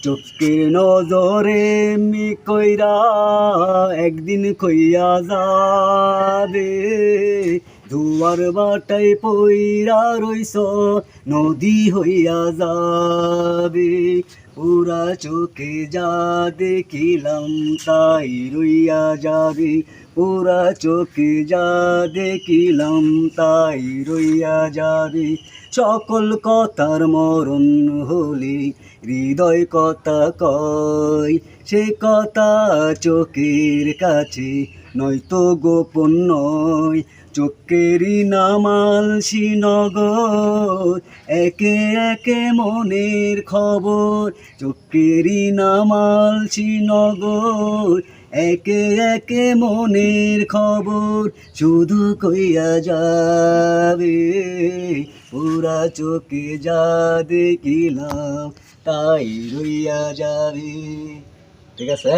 চোখের নজরে মি কইরা একদিন কইয়া যাবে, দুয়ার বাটাই পইরা রইস নদী হইয়া যাবে। পুরা চোখে যা দেখিলাম তাই রইয়া যাবে, পুরা চোখে যা দেখিলাম তাই রইয়া যাবে। সকল কথার মরণ হলে হৃদয় কথা কয়, সে কথা চোখের কাছে নয়তো গোপন নয়। চোখেরই নামাল শ্রীনগর, একে একে মনের খবর। চোখেরই নামাল শ্রীনগর, একে একে মনের খবর। শুধু কইয়া যাবে, পুরা চোখে যা দেখিলাম তাই রইয়া যাবে। ঠিক আছে।